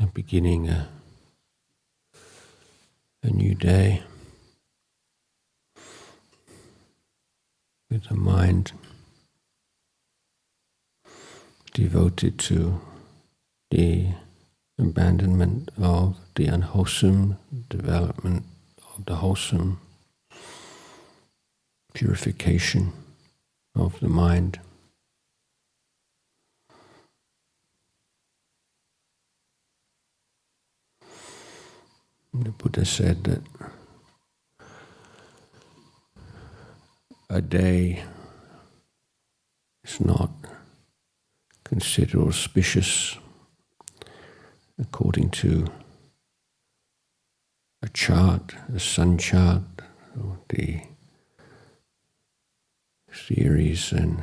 beginning a new day with a mind devoted to the abandonment of the unwholesome, development of the wholesome, purification of the mind. The Buddha said that a day is not considered auspicious according to a chart, a sun chart, or the theories and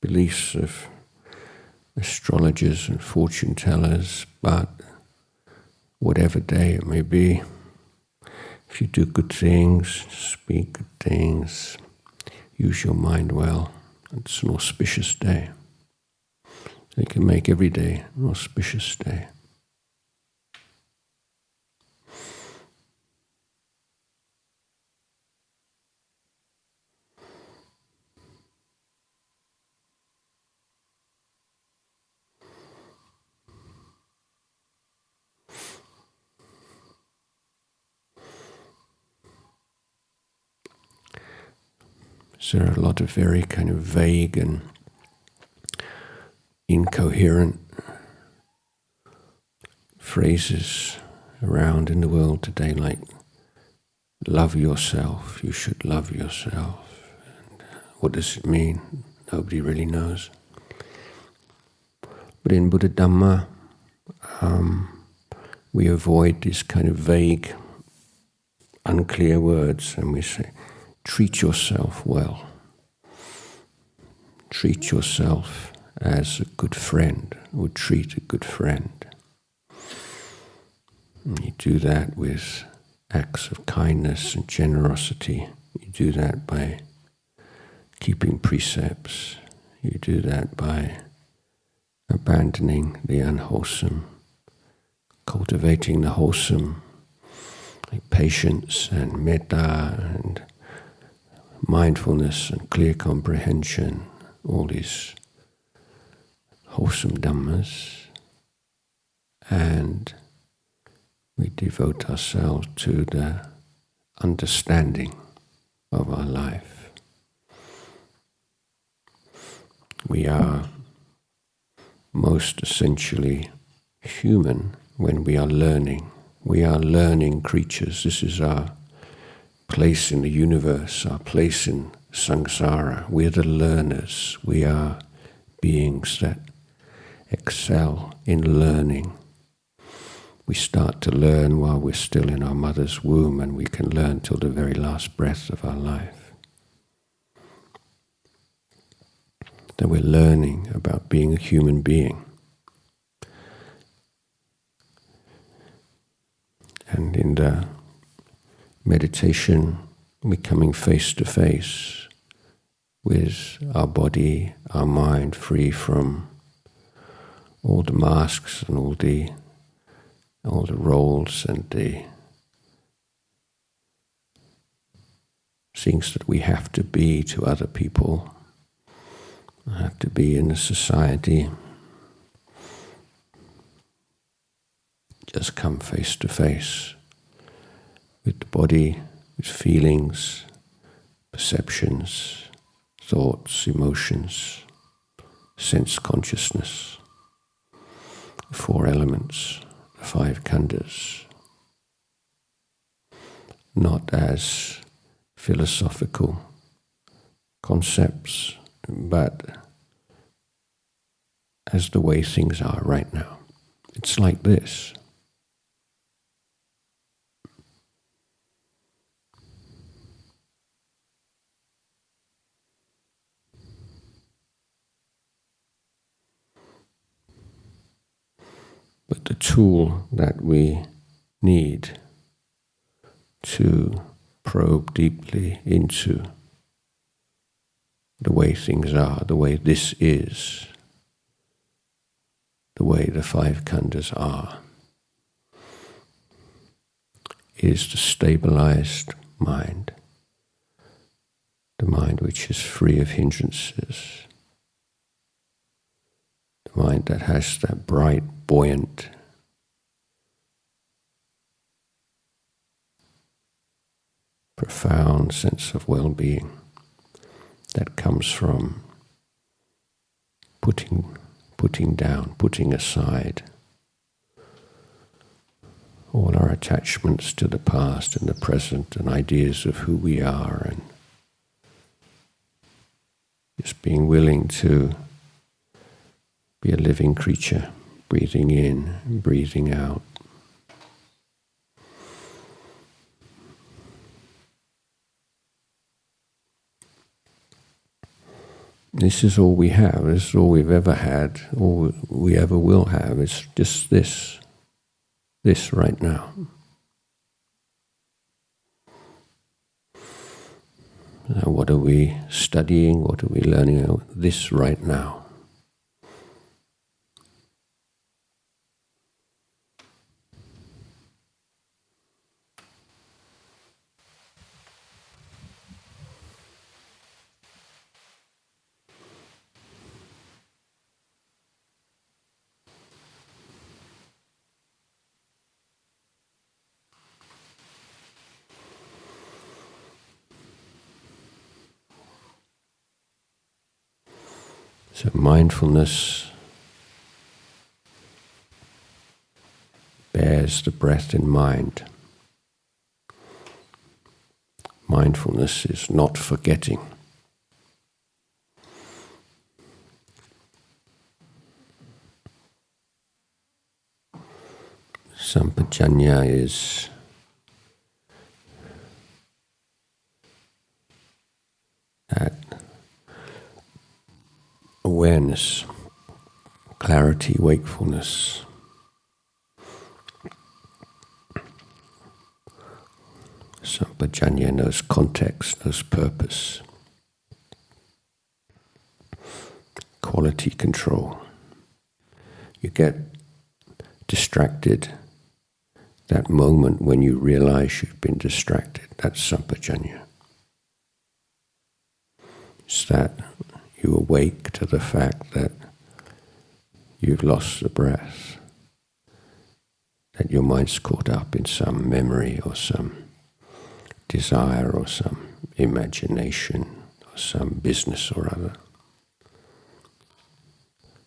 beliefs of astrologers and fortune tellers, but whatever day it may be, if you do good things, speak good things, use your mind well, it's an auspicious day. You can make every day an auspicious day. So there are a lot of very kind of vague and incoherent phrases around in the world today, like love yourself, you should love yourself. And what does it mean? Nobody really knows. But in Buddha Dhamma, we avoid these kind of vague, unclear words, and we say, treat yourself well. Treat yourself as a good friend would treat a good friend. And you do that with acts of kindness and generosity. You do that by keeping precepts. You do that by abandoning the unwholesome, cultivating the wholesome, like patience and metta and mindfulness and clear comprehension, all these wholesome dhammas, and we devote ourselves to the understanding of our life. We are most essentially human when we are learning. We are learning creatures. This is our place in the universe, our place in samsara. We're the learners. We are beings that excel in learning. We start to learn while we're still in our mother's womb, and we can learn till the very last breath of our life. That we're learning about being a human being. And in the meditation, we're coming face to face with our body, our mind, free from all the masks and all the roles and the things that we have to be to other people, have to be in a society. Just come face to face with the body, with feelings, perceptions, thoughts, emotions, sense consciousness, the four elements, the five khandhas, not as philosophical concepts, but as the way things are right now. It's like this. But the tool that we need to probe deeply into the way things are, the way this is, the way the five khandhas are, is the stabilized mind, the mind which is free of hindrances, the mind that has that bright, buoyant, profound sense of well-being that comes from putting down, putting aside all our attachments to the past and the present and ideas of who we are, and just being willing to be a living creature, breathing in and breathing out. This is all we have. This is all we've ever had. All we ever will have. It's just this right now. Now, what are we studying? What are we learning? This right now. So mindfulness bears the breath in mind. Mindfulness is not forgetting. Sampajanya is that awareness, clarity, wakefulness. Sampajanya knows context, knows purpose. Quality control. You get distracted. That moment when you realize you've been distracted, that's sampajanya. It's that you awake to the fact that you've lost the breath, that your mind's caught up in some memory or some desire or some imagination or some business or other.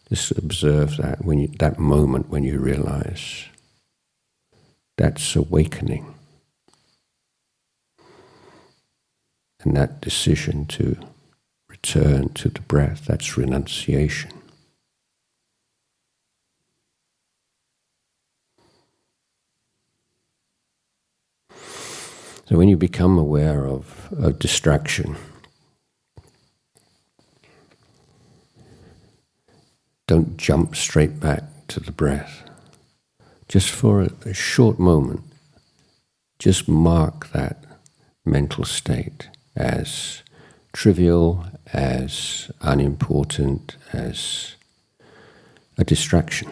Just observe that that moment when you realize that's awakening. And that decision to return to the breath, that's renunciation. So when you become aware of distraction, don't jump straight back to the breath. Just for a short moment, just mark that mental state as trivial, as unimportant, as a distraction.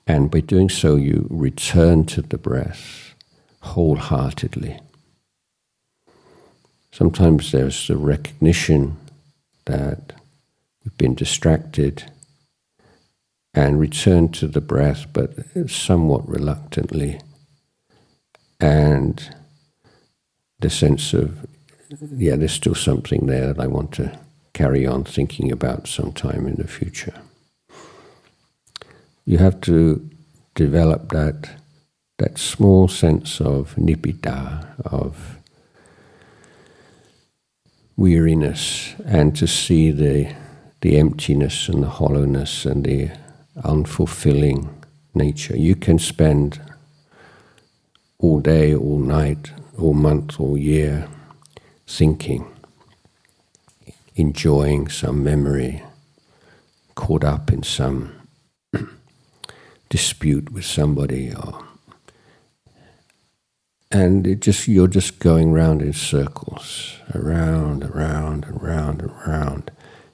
And by doing so, you return to the breath wholeheartedly. Sometimes there's the recognition that we've been distracted and return to the breath, but somewhat reluctantly. And the sense of, there's still something there that I want to carry on thinking about sometime in the future. You have to develop that small sense of nibbida, of weariness, and to see the emptiness and the hollowness and the unfulfilling nature. You can spend all day, all night, all month, all year thinking, enjoying some memory, caught up in some dispute with somebody, and you're just going round in circles, around, around, around, around.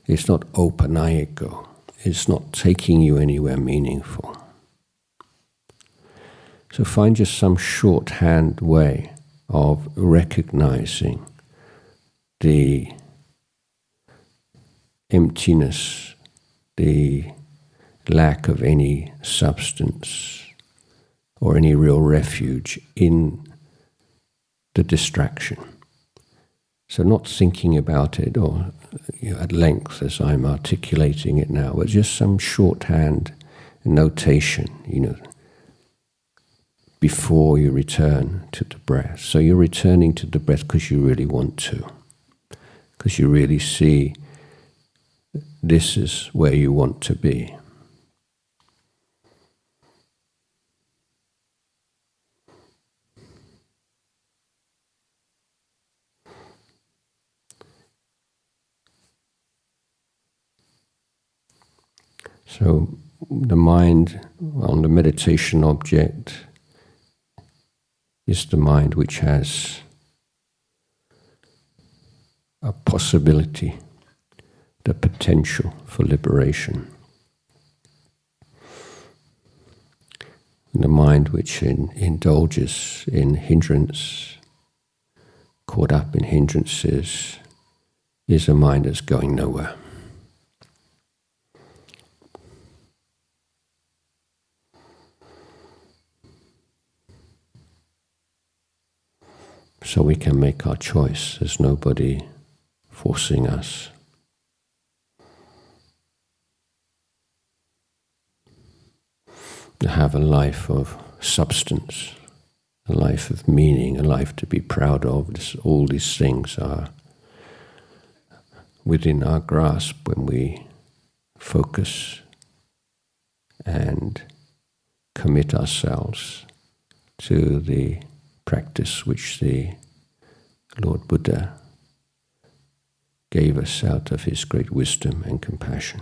It's not opanayiko. It's not taking you anywhere meaningful. So find just some shorthand way of recognizing the emptiness, the lack of any substance or any real refuge in the distraction. So not thinking about it or at length as I'm articulating it now, but just some shorthand notation, before you return to the breath. So you're returning to the breath because you really want to, because you really see this is where you want to be. So the mind on the meditation object is the mind which has a possibility, the potential for liberation. And the mind which indulges in hindrance, caught up in hindrances, is a mind that's going nowhere. So we can make our choice. There's nobody forcing us. To have a life of substance, a life of meaning, a life to be proud of. All these things are within our grasp when we focus and commit ourselves to the practice which the Lord Buddha gave us out of his great wisdom and compassion.